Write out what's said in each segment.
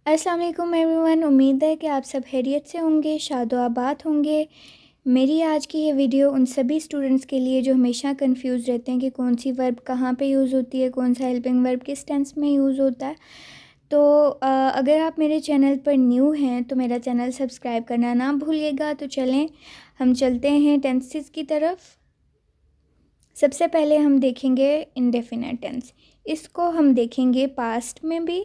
अस्सलाम वालेकुम एवरीवन। उम्मीद है कि आप सब खैरियत से होंगे, शादो-आबाद होंगे। मेरी आज की ये वीडियो उन सभी स्टूडेंट्स के लिए जो हमेशा कंफ्यूज रहते हैं कि कौन सी वर्ब कहाँ पे यूज़ होती है, कौन सा हेल्पिंग वर्ब किस टेंस में यूज़ होता है। तो अगर आप मेरे चैनल पर न्यू हैं तो मेरा चैनल सब्सक्राइब करना ना भूलिएगा। तो चलें हम चलते हैं टेंसेस की तरफ। सबसे पहले हम देखेंगे इंडेफिनिट टेंस। इसको हम देखेंगे पास्ट में भी,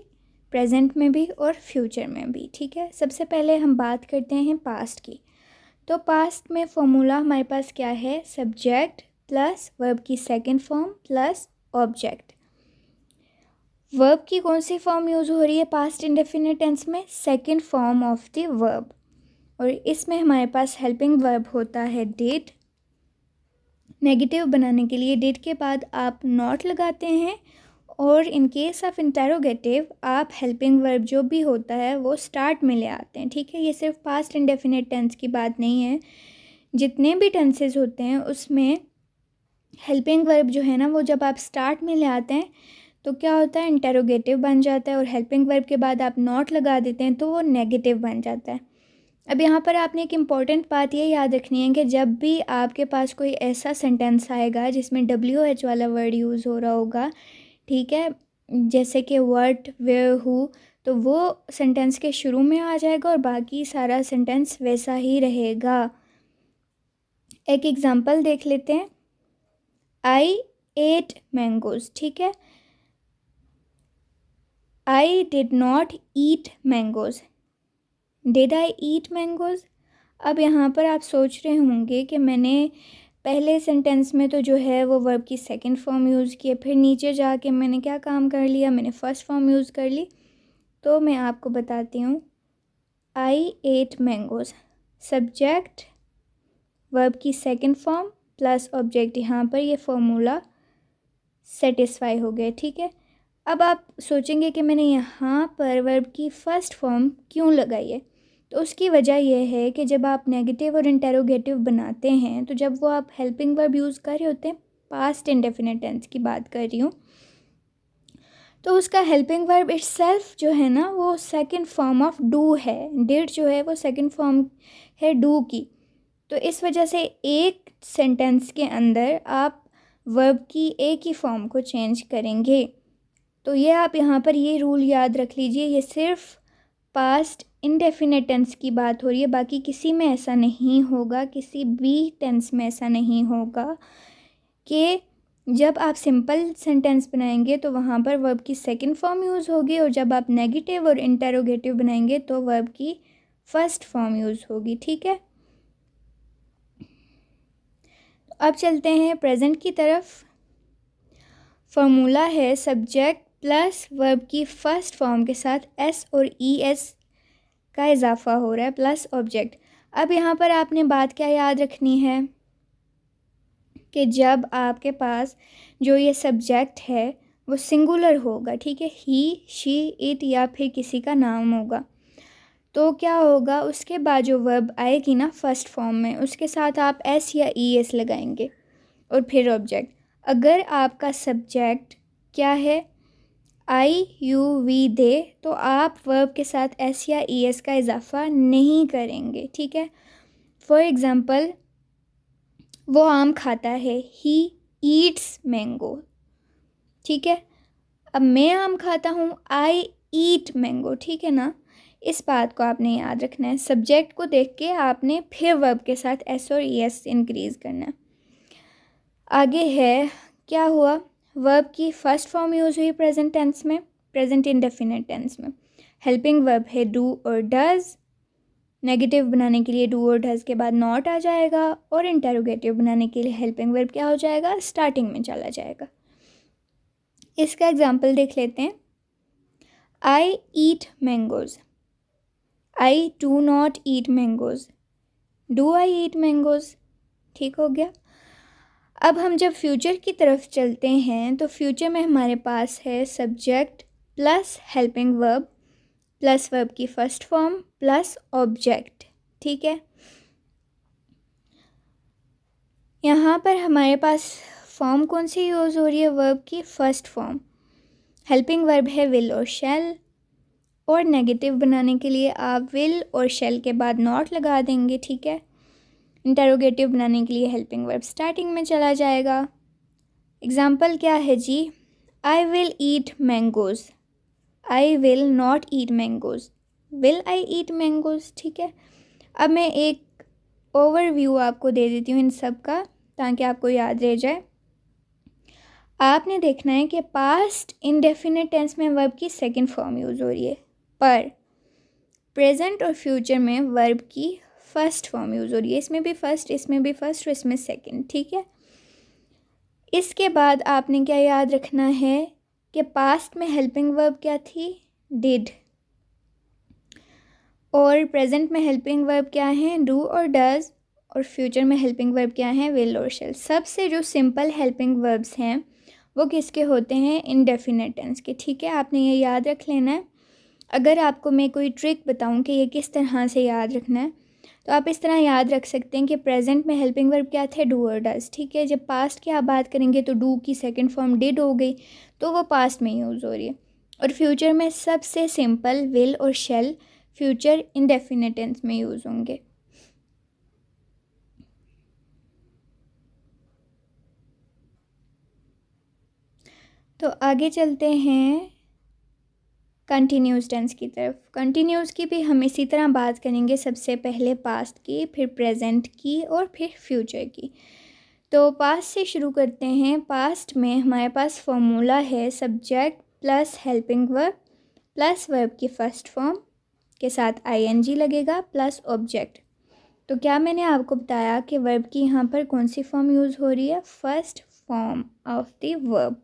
प्रेजेंट में भी और फ्यूचर में भी। ठीक है, सबसे पहले हम बात करते हैं पास्ट की। तो पास्ट में फॉर्मूला हमारे पास क्या है? सब्जेक्ट प्लस वर्ब की second form plus object. Verb की कौन सी फॉर्म यूज़ हो रही है पास्ट इंडेफिनिट टेंस में? Second form of the verb. और इसमें हमारे पास हेल्पिंग वर्ब होता है डिड। नेगेटिव बनाने के लिए डिड के बाद आप नॉट लगाते हैं, और इन केस ऑफ इंटेरोगेटिव आप हेल्पिंग वर्ब जो भी होता है वो स्टार्ट में ले आते हैं। ठीक है, ये सिर्फ पास्ट इंडेफिनिट टेंस की बात नहीं है, जितने भी टेंसेस होते हैं उसमें हेल्पिंग वर्ब जो है ना वो जब आप स्टार्ट में ले आते हैं तो क्या होता है? इंटेरोगेटिव बन जाता है, और हेल्पिंग वर्ब के बाद आप नॉट लगा देते हैं तो वो नेगेटिव बन जाता है। अब यहाँ पर आपने एक इम्पॉर्टेंट बात ये याद रखनी है कि जब भी आपके पास कोई ऐसा सेंटेंस आएगा जिसमें WH वाला वर्ड यूज़ हो रहा होगा, ठीक है, जैसे कि व्हाट, वेयर, हु, तो वो सेंटेंस के शुरू में आ जाएगा और बाकी सारा सेंटेंस वैसा ही रहेगा। एक एग्जांपल देख लेते हैं। आई एट मैंगोज। ठीक है, I did not eat mangoes. Did I eat mangoes? अब यहाँ पर आप सोच रहे होंगे कि मैंने पहले सेंटेंस में तो जो है वो वर्ब की सेकंड फॉर्म यूज़ की है, फिर नीचे जाके मैंने क्या काम कर लिया? मैंने फर्स्ट फॉर्म यूज़ कर ली। तो मैं आपको बताती हूँ। आई एट मैंगोज, सब्जेक्ट वर्ब की सेकंड फॉर्म प्लस ऑब्जेक्ट, यहाँ पर ये फॉर्मूला सेटिस्फाई हो गया। ठीक है, अब आप सोचेंगे कि मैंने यहाँ पर वर्ब की फ़र्स्ट फॉर्म क्यों लगाई है? तो उसकी वजह यह है कि जब आप नेगेटिव और इंटेरोगेटिव बनाते हैं तो जब वो आप हेल्पिंग वर्ब यूज़ कर रहे होते हैं, पास्ट इंडेफिनिट टेंस की बात कर रही हूँ, तो उसका हेल्पिंग वर्ब इटसेल्फ जो है ना वो सेकंड फॉर्म ऑफ डू है। डिड जो है वो सेकंड फॉर्म है डू की। तो इस वजह से एक सेंटेंस के अंदर आप वर्ब की एक ही फॉर्म को चेंज करेंगे। तो ये आप यहाँ पर ये रूल याद रख लीजिए, ये सिर्फ पास्ट इंडेफिनिट टेंस की बात हो रही है, बाकी किसी में ऐसा नहीं होगा, किसी भी टेंस में ऐसा नहीं होगा कि जब आप सिंपल सेंटेंस बनाएंगे तो वहाँ पर वर्ब की सेकंड फॉर्म यूज़ होगी, और जब आप नेगेटिव और इंटेरोगेटिव बनाएंगे तो वर्ब की फर्स्ट फॉर्म यूज़ होगी। ठीक है, तो अब चलते हैं प्रेजेंट की तरफ। फॉर्मूला है सब्जेक्ट प्लस वर्ब की फर्स्ट फॉर्म के साथ एस और ES का इजाफा हो रहा है प्लस ऑब्जेक्ट। अब यहाँ पर आपने बात क्या याद रखनी है कि जब आपके पास जो ये सब्जेक्ट है वो सिंगुलर होगा, ठीक है, ही, शी, इट या फिर किसी का नाम होगा, तो क्या होगा? उसके बाद जो वर्ब आएगी ना फर्स्ट फॉर्म में, उसके साथ आप एस या ES लगाएंगे और फिर ऑब्जेक्ट। अगर आपका सब्जेक्ट क्या है? आई, यू, वी, दे, तो आप वर्ब के साथ एस या ES का इजाफा नहीं करेंगे। ठीक है, फॉर एग्ज़ाम्पल वो आम खाता है, ही ईट्स मैंगो। ठीक है, अब मैं आम खाता हूँ, आई ईट मैंगो। ठीक है ना, इस बात को आपने याद रखना है। सब्जेक्ट को देख के आपने फिर वर्ब के साथ एस और ES इंक्रीज़ करना है। आगे है, क्या हुआ? वर्ब की फर्स्ट फॉर्म यूज़ हुई प्रेजेंट टेंस में, प्रेजेंट इंडेफिनिट टेंस में। हेल्पिंग वर्ब है डू और डज। नेगेटिव बनाने के लिए डू और डज के बाद नॉट आ जाएगा, और इंटेरोगेटिव बनाने के लिए हेल्पिंग वर्ब क्या हो जाएगा? स्टार्टिंग में चला जाएगा। इसका एग्जाम्पल देख लेते हैं। I eat mangoes, I do not eat mangoes, do I eat mangoes. ठीक हो गया। अब हम जब फ्यूचर की तरफ चलते हैं तो फ्यूचर में हमारे पास है subject plus helping verb plus verb की फर्स्ट फॉर्म प्लस ऑब्जेक्ट। ठीक है, यहाँ पर हमारे पास फॉर्म कौन सी यूज़ हो रही है? वर्ब की फर्स्ट फॉर्म। हेल्पिंग वर्ब है विल और शैल, और नेगेटिव बनाने के लिए आप विल और शैल के बाद नॉट लगा देंगे, ठीक है। इंटरोगेटिव बनाने के लिए हेल्पिंग वर्ब स्टार्टिंग में चला जाएगा। एग्जाम्पल क्या है जी, I will eat mangoes, I will not eat mangoes, will I eat mangoes, ठीक है। अब मैं एक ओवरव्यू आपको दे देती हूँ इन सब का ताकि आपको याद रह जाए। आपने देखना है कि पास्ट इंडेफिनिट टेंस में वर्ब की सेकंड फॉर्म यूज़ हो रही है, पर प्रेजेंट और फ्यूचर में वर्ब की फर्स्ट फॉर्म यूज़ हो रही है। इसमें भी फर्स्ट, इसमें भी फर्स्ट और इसमें सेकंड, ठीक है। इसके बाद आपने क्या याद रखना है कि पास्ट में हेल्पिंग वर्ब क्या थी, डिड, और प्रेजेंट में हेल्पिंग वर्ब क्या है, डू और डज, और फ्यूचर में हेल्पिंग वर्ब क्या है, विल और शैल। सबसे जो सिंपल हेल्पिंग वर्ब्स हैं वो किसके होते हैं, इनडेफिनिट टेंस के, ठीक है। आपने ये याद रख लेना है। अगर आपको मैं कोई ट्रिक बताऊं कि ये किस तरह से याद रखना है, तो आप इस तरह याद रख सकते हैं कि प्रेजेंट में हेल्पिंग वर्ब क्या थे, डू और डज, ठीक है। जब पास्ट की आप बात करेंगे तो डू की सेकंड फॉर्म डिड हो गई, तो वो पास्ट में यूज़ हो रही है। और फ्यूचर में सबसे सिंपल विल और शैल फ्यूचर इंडेफिनिट टेंस में यूज़ होंगे। तो आगे चलते हैं कंटिन्यूस टेंस की तरफ। कंटिन्यूस की भी हम इसी तरह बात करेंगे, सबसे पहले पास्ट की, फिर प्रेजेंट की और फिर फ्यूचर की। तो पास्ट से शुरू करते हैं। पास्ट में हमारे पास फॉर्मूला है subject plus helping verb plus verb की फर्स्ट फॉर्म के साथ आईएनजी लगेगा प्लस ऑब्जेक्ट। तो क्या मैंने आपको बताया कि वर्ब की यहाँ पर कौन सी फॉर्म यूज़ हो रही है, first form of the verb.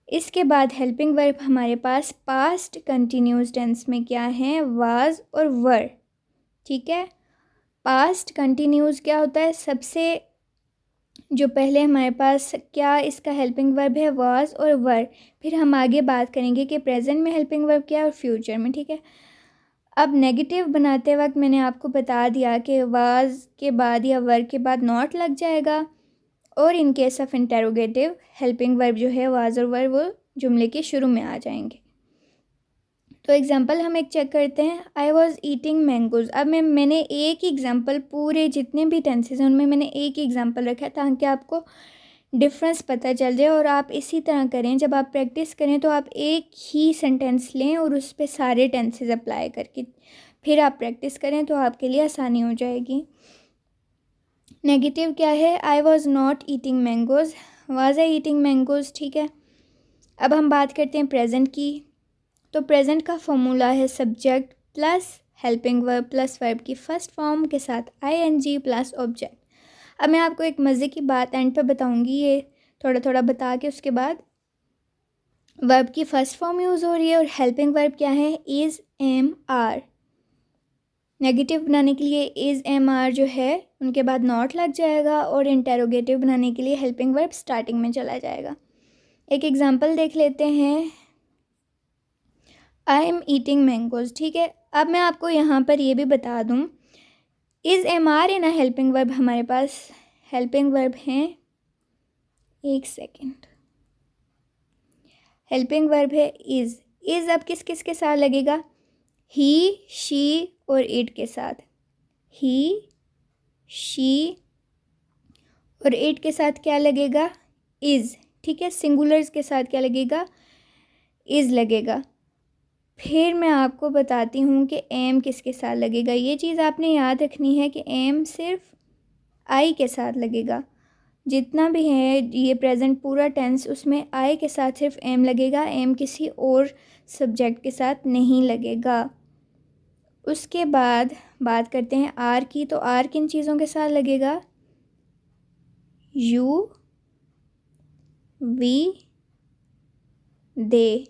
इसके बाद हेल्पिंग वर्ब हमारे पास पास्ट कंटिन्यूस टेंस में क्या है, वाज और वर, ठीक है। पास्ट कंटिन्यूस क्या होता है, सबसे जो पहले हमारे पास क्या इसका हेल्पिंग वर्ब है, वाज और वर। फिर हम आगे बात करेंगे कि प्रेजेंट में हेल्पिंग वर्ब क्या है और फ्यूचर में, ठीक है। अब नेगेटिव बनाते वक्त मैंने आपको बता दिया कि वाज के बाद या वर के बाद नॉट लग जाएगा, और in case of interrogative helping verb जो है वाज और वर वो जुमले के शुरू में आ जाएंगे। तो एग्जांपल हम एक चेक करते हैं, आई वॉज ईटिंग मैंगोज़। अब मैंने एक ही एग्जांपल, पूरे जितने भी टेंसेज हैं उनमें मैंने एक ही एग्जांपल रखा है ताकि आपको डिफरेंस पता चल जाए। और आप इसी तरह करें, जब आप प्रैक्टिस करें तो आप एक ही सेंटेंस लें और उस पर सारे टेंसेज अप्लाई करके फिर आप प्रैक्टिस करें तो आपके लिए आसानी हो जाएगी। नेगेटिव क्या है, I was not eating mangoes, was I eating mangoes, ठीक है। अब हम बात करते हैं प्रेजेंट की। तो प्रेजेंट का फॉर्मूला है subject plus helping verb plus verb की फर्स्ट फॉर्म के साथ आईएनजी प्लस ऑब्जेक्ट। अब मैं आपको एक मज़े की बात एंड पे बताऊंगी, ये थोड़ा थोड़ा बता के उसके बाद वर्ब की फर्स्ट फॉर्म यूज़ हो रही है और हेल्पिंग वर्ब क्या है, इज़ एम आर। नेगेटिव बनाने के लिए इज़ एम आर जो है उनके बाद नॉट लग जाएगा, और इंटेरोगेटिव बनाने के लिए हेल्पिंग वर्ब स्टार्टिंग में चला जाएगा। एक एग्जांपल देख लेते हैं, आई एम ईटिंग मैंगोज़, ठीक है। अब मैं आपको यहाँ पर ये भी बता दूँ, इज़ एम आर है ना हेल्पिंग वर्ब, हमारे पास हेल्पिंग वर्ब हैं, एक सेकेंड, हेल्पिंग वर्ब है इज़ अब किस किस के साथ लगेगा, ही शी और इट के साथ, ही शी और इट के साथ क्या लगेगा, इज़, ठीक है। सिंगुलर्स के साथ क्या लगेगा, इज़ लगेगा। फिर मैं आपको बताती हूँ कि एम किसके साथ लगेगा। ये चीज़ आपने याद रखनी है कि एम सिर्फ आई के साथ लगेगा। जितना भी है ये प्रेजेंट पूरा टेंस, उसमें आई के साथ सिर्फ एम लगेगा, एम किसी और सब्जेक्ट के साथ नहीं लगेगा। उसके बाद बात करते हैं आर की। तो आर किन चीज़ों के साथ लगेगा, यू, वी, दे,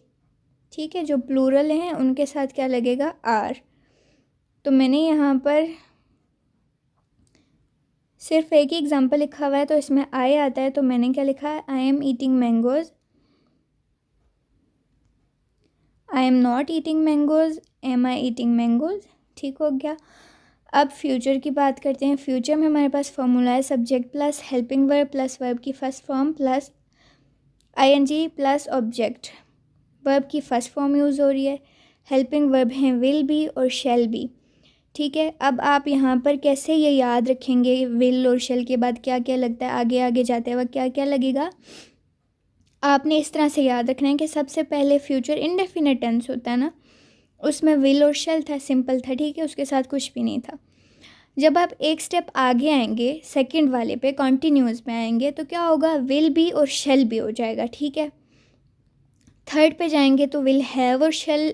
ठीक है। जो प्लूरल हैं उनके साथ क्या लगेगा, आर। तो मैंने यहाँ पर सिर्फ एक ही एग्जांपल लिखा हुआ है तो इसमें आई आता है, तो मैंने क्या लिखा है, I am eating mangoes, I am not eating mangoes, am I eating mangoes, ठीक हो गया। अब फ्यूचर की बात करते हैं। फ्यूचर में हमारे पास फॉर्मूला है subject plus helping verb plus verb की first form plus ING plus object. Verb की फर्स्ट फॉर्म यूज़ हो रही है, हेल्पिंग वर्ब हैं विल बी और शैल बी। ठीक है, अब आप यहाँ पर कैसे ये याद रखेंगे विल और शैल के बाद क्या क्या लगता है, आगे आगे जाते वक्त क्या क्या लगेगा। आपने इस तरह से याद रखना है कि सबसे पहले फ्यूचर इंडेफिनिट टेंस होता है ना, उसमें विल और शैल था, सिंपल था, ठीक है, उसके साथ कुछ भी नहीं था। जब आप एक स्टेप आगे आएंगे सेकंड वाले पे कॉन्टीन्यूस में आएंगे तो क्या होगा, विल बी और शैल बी हो जाएगा। ठीक है, थर्ड पे जाएंगे तो विल हैव और शैल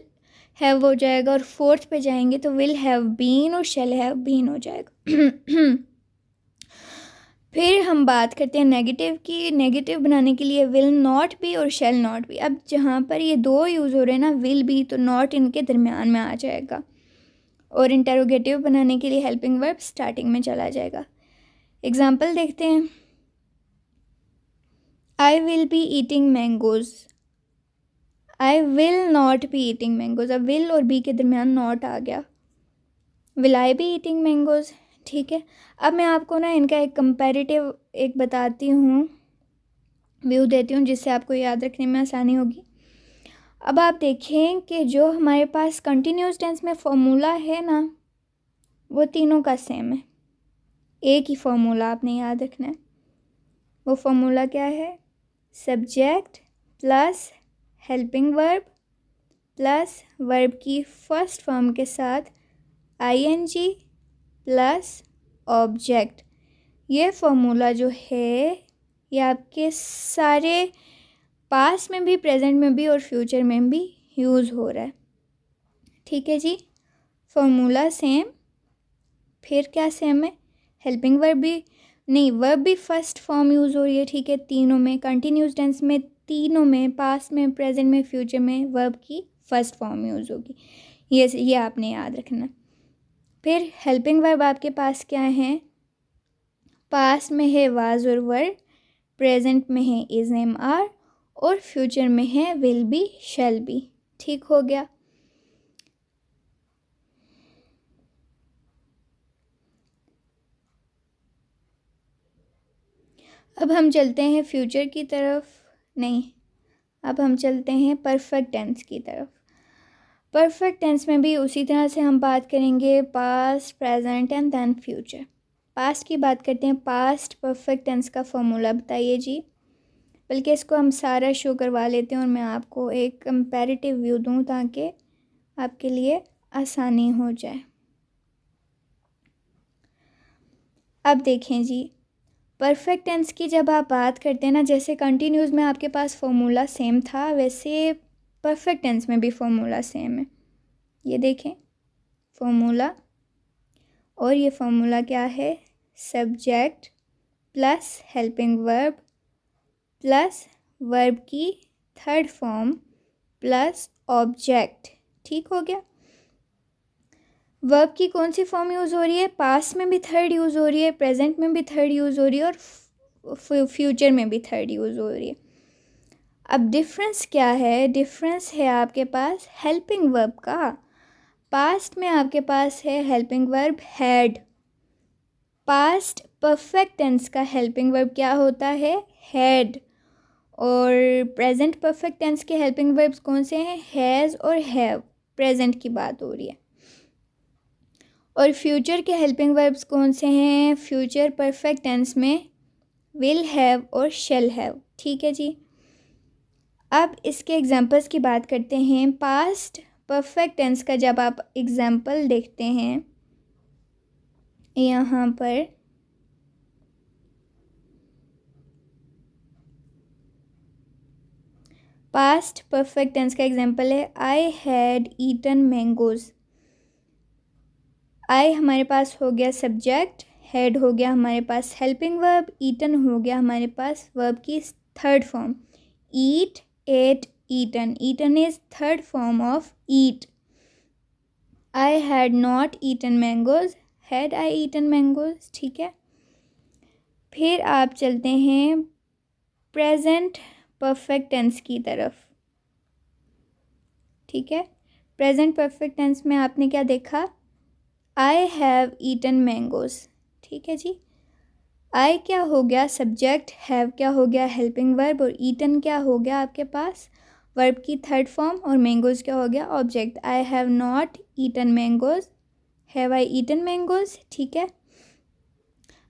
हैव हो जाएगा, और फोर्थ पे जाएंगे तो विल हैव बीन और शैल हैव बीन हो जाएगा। फिर हम बात करते हैं नेगेटिव की। नेगेटिव बनाने के लिए विल नॉट बी और शैल नॉट बी। अब जहाँ पर ये दो यूज़ हो रहे हैं ना, विल बी, तो नॉट इनके दरमियान में आ जाएगा, और इंटरोगेटिव बनाने के लिए हेल्पिंग वर्ब स्टार्टिंग में चला जाएगा। एग्जाम्पल देखते हैं, I will be eating mangoes, I will not be eating mangoes. अब विल और बी के दरमियान नॉट आ गया, will I be eating mangoes. ठीक है, अब मैं आपको ना इनका एक कंपैरेटिव एक बताती हूँ, व्यू देती हूँ, जिससे आपको याद रखने में आसानी होगी। अब आप देखें कि जो हमारे पास कंटिन्यूस टेंस में फॉर्मूला है ना, वो तीनों का सेम है, एक ही फॉर्मूला आपने याद रखना है। वो फॉर्मूला क्या है, subject plus helping verb plus verb की फर्स्ट फॉर्म के साथ आईएनजी प्लस ऑब्जेक्ट। ये फॉर्मूला जो है ये आपके सारे पास्ट में भी, प्रेजेंट में भी और फ्यूचर में भी यूज़ हो रहा है। ठीक है जी, फॉर्मूला सेम, फिर क्या सेम है, हेल्पिंग वर्ब भी नहीं, वर्ब भी फर्स्ट फॉर्म यूज़ हो रही है। ठीक है, तीनों में, कंटिन्यूस टेंस में तीनों में, पास्ट में, प्रेजेंट में, फ्यूचर में वर्ब की फर्स्ट फॉर्म यूज़ होगी। ये आपने याद रखना। फिर हेल्पिंग वर्ब आपके पास क्या है, पास्ट में है वाज और वर, प्रेजेंट में है इज एम आर, और फ्यूचर में है विल बी शैल बी। ठीक हो गया। अब हम चलते हैं फ्यूचर की तरफ, नहीं, अब हम चलते हैं परफेक्ट टेंस की तरफ। परफेक्ट टेंस में भी उसी तरह से हम बात करेंगे past, present and then future. Past की बात करते हैं, पास्ट परफेक्ट टेंस का फॉर्मूला बताइए जी। बल्कि इसको हम सारा शो करवा लेते हैं और मैं आपको एक कंपैरेटिव व्यू दूं ताकि आपके लिए आसानी हो जाए। अब देखें जी, परफेक्ट टेंस की जब आप बात करते हैं ना, जैसे कंटिन्यूस में आपके पास फॉर्मूला सेम था, वैसे परफेक्ट टेंस में भी फॉर्मूला सेम है। ये देखें फॉर्मूला, और ये फॉर्मूला क्या है, subject plus helping verb plus verb की थर्ड फॉर्म प्लस ऑब्जेक्ट। ठीक हो गया। वर्ब की कौन सी फॉर्म यूज़ हो रही है, पास्ट में भी थर्ड यूज़ हो रही है, प्रेजेंट में भी थर्ड यूज़ हो रही है, और फ्यूचर में भी थर्ड यूज़ हो रही है। अब डिफरेंस क्या है, डिफरेंस है आपके पास हेल्पिंग वर्ब का। पास्ट में आपके पास है helping verb had. Past perfect tense का हेल्पिंग वर्ब क्या होता है, हैड। और प्रेजेंट परफेक्ट टेंस के हेल्पिंग वर्ब्स कौन से हैं, हैज़ और हैव, प्रेजेंट की बात हो रही है। और फ्यूचर के हेल्पिंग वर्ब्स कौन से हैं, फ्यूचर परफेक्ट टेंस में विल हैव और शैल हैव। ठीक है जी। अब इसके एग्जांपल्स की बात करते हैं। पास्ट परफेक्ट टेंस का जब आप एग्जांपल देखते हैं, यहाँ पर पास्ट परफेक्ट टेंस का एग्जांपल है I had eaten mangoes. I हमारे पास हो गया सब्जेक्ट, हैड हो गया हमारे पास हेल्पिंग वर्ब, ईटन हो गया हमारे पास वर्ब की third form, eat, ate, eaten. Eaten is third form of eat. I had not eaten mangoes, had I eaten mangoes. ठीक है, फिर आप चलते हैं प्रेजेंट परफेक्ट टेंस की तरफ। ठीक है, प्रेजेंट परफेक्ट टेंस में आपने क्या देखा, आई हैव ईटन मैंगोज़। ठीक है जी, आई क्या हो गया सब्जेक्ट, हैव क्या हो गया हेल्पिंग वर्ब, और ईटन क्या हो गया आपके पास वर्ब की थर्ड फॉर्म, और मैंगोज़ क्या हो गया, object. I have not eaten mangoes, have I eaten mangoes. ठीक है,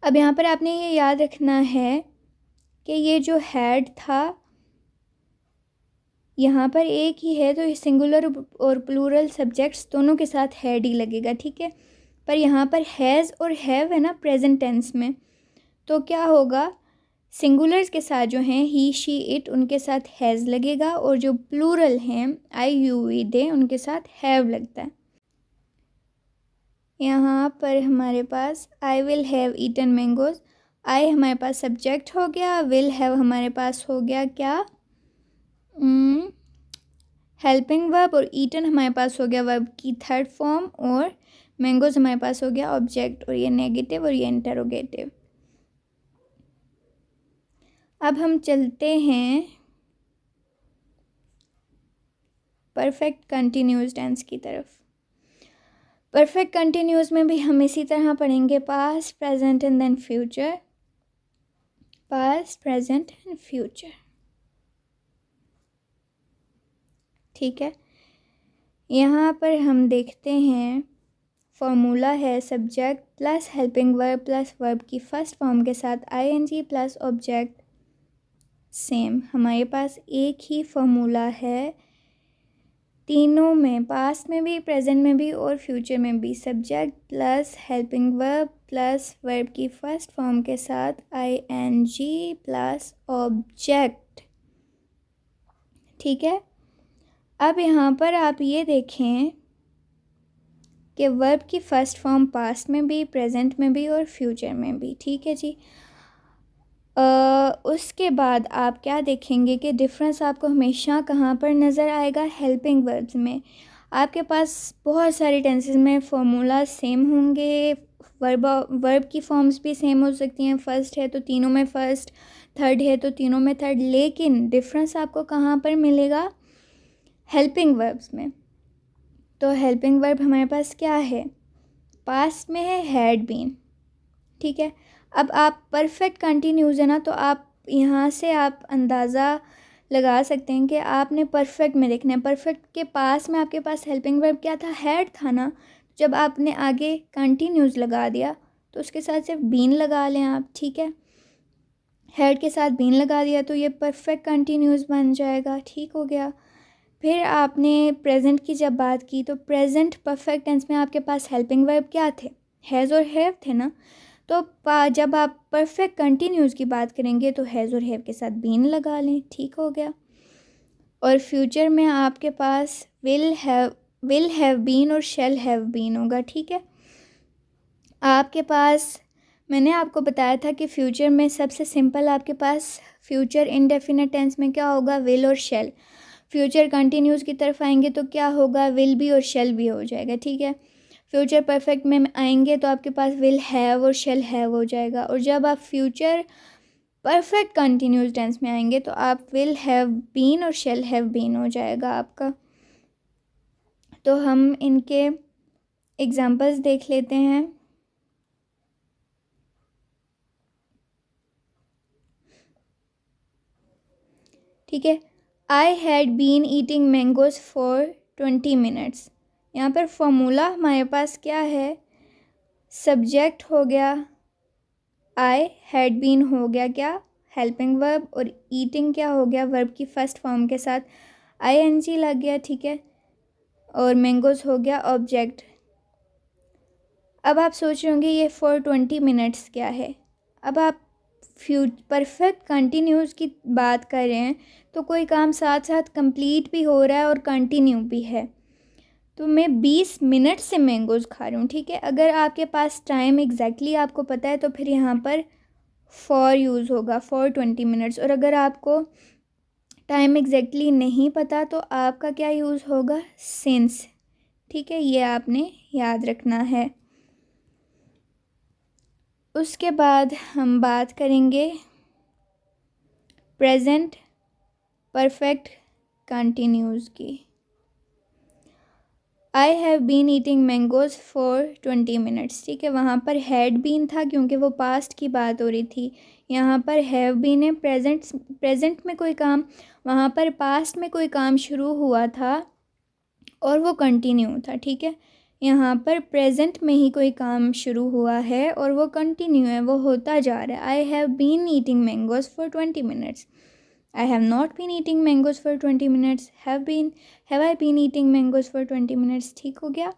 अब यहाँ पर आपने ये याद रखना है कि ये जो हैड था यहाँ पर एक ही है, तो सिंगुलर और प्लूरल सब्जेक्ट्स दोनों के साथ हैड ही लगेगा। ठीक है, पर यहाँ पर हैज़ और हैव है ना प्रेजेंट टेंस में, तो क्या होगा, सिंगुलर्स के साथ जो हैं ही शी इट, उनके साथ हैज़ लगेगा, और जो प्लूरल हैं आई यू वी दे, उनके साथ हैव लगता है। यहाँ पर हमारे पास I will have eaten mangoes, I हमारे पास सब्जेक्ट हो गया, विल हैव हमारे पास हो गया क्या, हेल्पिंग वर्ब, और ईटन हमारे पास हो गया वर्ब की थर्ड फॉर्म, और मैंगोज़ हमारे पास हो गया ऑब्जेक्ट, और ये नेगेटिव और ये इंटरोगेटिव। अब हम चलते हैं परफेक्ट कंटिन्यूस टेंस की तरफ। परफेक्ट कंटिन्यूस में भी हम इसी तरह पढ़ेंगे past, present and then future, past, present and future. ठीक है, यहाँ पर हम देखते हैं फॉर्मूला है subject plus helping verb plus verb की फर्स्ट फॉर्म के साथ आईएनजी प्लस ऑब्जेक्ट। सेम हमारे पास एक ही फॉर्मूला है तीनों में, पास्ट में भी, प्रेजेंट में भी और फ्यूचर में भी। Subject plus helping verb plus verb की फर्स्ट फॉर्म के साथ आईएनजी प्लस ऑब्जेक्ट। ठीक है, अब यहाँ पर आप ये देखें कि वर्ब की फ़र्स्ट फॉर्म पास्ट में भी, प्रेजेंट में भी और फ्यूचर में भी। ठीक है जी, उसके बाद आप क्या देखेंगे कि डिफरेंस आपको हमेशा कहाँ पर नज़र आएगा, हेल्पिंग वर्ब्स में। आपके पास बहुत सारे टेंसेस में फार्मूला सेम होंगे, वर्ब की फॉर्म्स भी सेम हो सकती हैं, फर्स्ट है तो तीनों में फर्स्ट, थर्ड है तो तीनों में थर्ड, लेकिन डिफरेंस आपको कहाँ पर मिलेगा, हेल्पिंग वर्ब्स में। तो हेल्पिंग वर्ब हमारे पास क्या है, पास्ट में है हैड बीन। ठीक है, अब आप परफेक्ट कंटिन्यूस है ना, तो आप यहाँ से आप अंदाज़ा लगा सकते हैं कि आपने परफेक्ट में देखना है। परफेक्ट के पास में आपके पास हेल्पिंग वर्ब क्या था, हैड था ना। जब आपने आगे कंटिन्यूस लगा दिया तो उसके साथ सिर्फ बीन लगा लें आप। ठीक है, हैड के साथ बीन लगा दिया तो ये परफेक्ट कंटिन्यूस बन जाएगा। ठीक हो गया। फिर आपने प्रेजेंट की जब बात की तो प्रेजेंट परफेक्ट टेंस में आपके पास हेल्पिंग वर्ब क्या थे, हैज़ और हैव थे ना। तो जब आप परफेक्ट कंटिन्यूस की बात करेंगे तो हैज़ और हैव के साथ बीन लगा लें। ठीक हो गया। और फ्यूचर में आपके पास विल हैव बीन और शैल हैव बीन होगा। ठीक है, आपके पास मैंने आपको बताया था कि फ्यूचर में सबसे सिंपल आपके पास फ्यूचर इंडेफिनिट टेंस में क्या होगा, विल और शैल। फ्यूचर कंटिन्यूस की तरफ आएंगे तो क्या होगा, विल भी और शैल भी हो जाएगा। ठीक है, फ्यूचर परफेक्ट में आएंगे तो आपके पास विल हैव और शैल हैव हो जाएगा। और जब आप फ्यूचर परफेक्ट कंटिन्यूस टेंस में आएंगे तो आप विल हैव बीन और शैल हैव बीन हो जाएगा आपका। तो हम इनके एग्जांपल्स देख लेते हैं। ठीक है, I had been eating mangoes for 20 minutes. यहाँ पर फॉर्मूला हमारे पास क्या है, सब्जेक्ट हो गया आई, हैड बीन हो गया क्या, हेल्पिंग वर्ब, और ईटिंग क्या हो गया, वर्ब की फर्स्ट फॉर्म के साथ आईएनजी लग गया। ठीक है, और मैंगोज हो गया ऑब्जेक्ट। अब आप सोच रहे होंगे ये फॉर 20 मिनट्स क्या है। अब आप परफेक्ट कंटिन्यूस की बात कर रहे हैं तो कोई काम साथ साथ कंप्लीट भी हो रहा है और कंटिन्यू भी है। तो मैं 20 मिनट से मैंगोज़ खा रही हूँ। ठीक है, अगर आपके पास टाइम एग्जैक्टली आपको पता है तो फिर यहाँ पर फॉर यूज़ होगा, फॉर 20 मिनट्स। और अगर आपको टाइम एग्जैक्टली नहीं पता तो आपका क्या यूज़ होगा, सिंस। ठीक है, ये आपने याद रखना है। उसके बाद हम बात करेंगे प्रेजेंट परफेक्ट कंटिन्यूस की। I have been eating mangoes for 20 minutes. ठीक है, वहाँ पर हैड बीन था क्योंकि वो पास्ट की बात हो रही थी। यहाँ पर हैव बीन है, प्रेजेंट में कोई काम, वहाँ पर पास्ट में कोई काम शुरू हुआ था और वो कंटिन्यू था। ठीक है, यहाँ पर प्रेजेंट में ही कोई काम शुरू हुआ है और वो कंटिन्यू है, वो होता जा रहा है। I have been eating mangoes for 20 minutes. I have not been eating mangoes for 20 minutes. Have I been eating mangoes for 20 minutes? ठीक हो गया।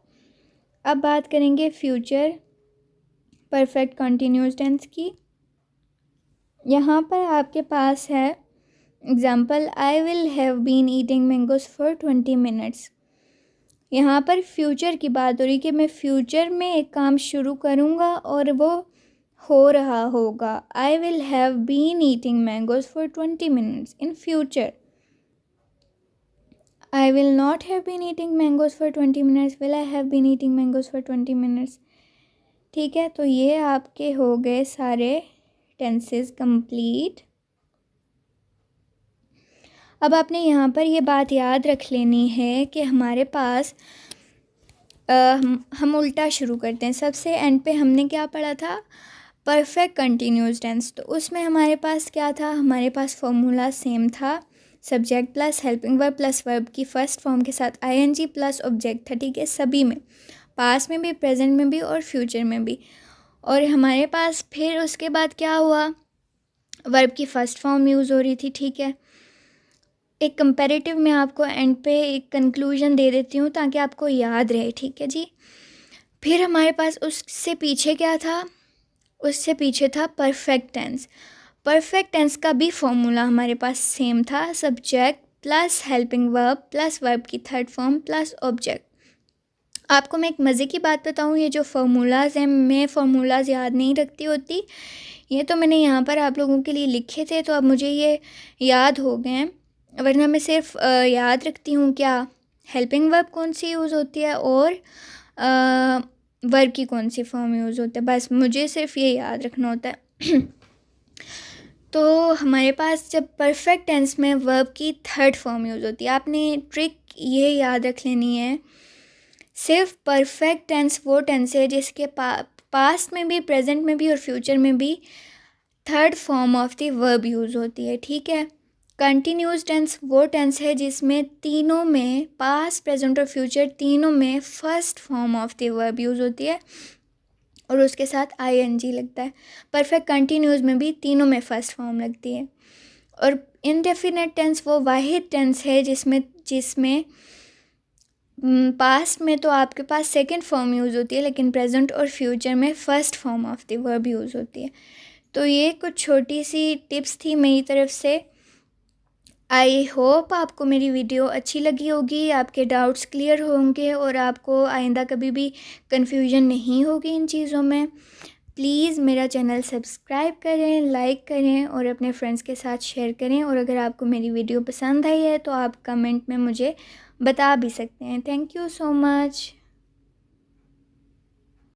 अब बात करेंगे फ्यूचर परफेक्ट कंटिन्यूस टेंस की। यहाँ पर आपके पास है example, I will have been eating mangoes for 20 minutes. यहाँ पर फ्यूचर की बात हो रही कि मैं फ्यूचर में एक काम शुरू करूँगा और वो हो रहा होगा। I will have been eating mangoes for 20 minutes in future. I will not have been eating mangoes for 20 minutes. Will I have been eating mangoes for 20 minutes. ठीक है, तो ये आपके हो गए सारे टेंसेस कंप्लीट। अब आपने यहाँ पर ये बात याद रख लेनी है कि हमारे पास हम उल्टा शुरू करते हैं। सबसे एंड पे हमने क्या पढ़ा था, परफेक्ट कंटिन्यूस टेंस। तो उसमें हमारे पास क्या था, हमारे पास फॉर्मूला सेम था, subject plus helping verb plus verb की फर्स्ट फॉर्म के साथ आईएनजी प्लस ऑब्जेक्ट था। ठीक है, सभी में, पास्ट में भी, प्रेजेंट में भी और फ्यूचर में भी। और हमारे पास फिर उसके बाद क्या हुआ, वर्ब की फ़र्स्ट फॉर्म यूज़ हो रही थी। ठीक है, एक कंपैरेटिव में आपको एंड पे एक कंक्लूजन दे देती हूँ ताकि आपको याद रहे। ठीक है जी। फिर हमारे पास उससे पीछे क्या था, उससे पीछे था परफेक्ट टेंस। परफेक्ट टेंस का भी फॉर्मूला हमारे पास सेम था, subject plus helping verb plus verb की थर्ड फॉर्म प्लस ऑब्जेक्ट। आपको मैं एक मज़े की बात बताऊँ, ये जो फार्मूलाज़ हैं, मैं फार्मूलाज़ याद नहीं रखती होती, ये तो मैंने यहाँ पर आप लोगों के लिए लिखे थे तो अब मुझे ये याद हो गए हैं, वरना मैं सिर्फ याद रखती हूँ क्या, हेल्पिंग वर्ब कौन सी यूज़ होती है और वर्ब की कौन सी फॉर्म यूज़ होता है, बस मुझे सिर्फ ये याद रखना होता है। तो हमारे पास जब परफेक्ट टेंस में वर्ब की थर्ड फॉर्म यूज़ होती है, आपने ट्रिक ये याद रख लेनी है, सिर्फ परफेक्ट टेंस वो टेंस है जिसके पास्ट में भी, प्रेजेंट में भी और फ्यूचर में भी third form of the verb use होती है। ठीक है, कंटिन्यूस टेंस वो टेंस है जिसमें तीनों में, पास्ट प्रेजेंट और फ्यूचर तीनों में first form of the verb use होती है और उसके साथ आईएनजी लगता है। परफेक्ट कंटिन्यूस में भी तीनों में फर्स्ट फॉर्म लगती है। और इनडेफिनेट टेंस वो वाहिद टेंस है जिसमें पास्ट में तो आपके पास सेकंड फॉर्म यूज़ होती है, लेकिन प्रेजेंट और फ्यूचर में first form of the verb use होती है। तो ये कुछ छोटी सी टिप्स थी मेरी तरफ से। आई होप आपको मेरी वीडियो अच्छी लगी होगी, आपके डाउट्स क्लियर होंगे और आपको आइंदा कभी भी कन्फ्यूजन नहीं होगी इन चीज़ों में। प्लीज़ मेरा चैनल सब्सक्राइब करें, लाइक करें और अपने फ्रेंड्स के साथ शेयर करें। और अगर आपको मेरी वीडियो पसंद आई है तो आप कमेंट में मुझे बता भी सकते हैं। Thank you so much.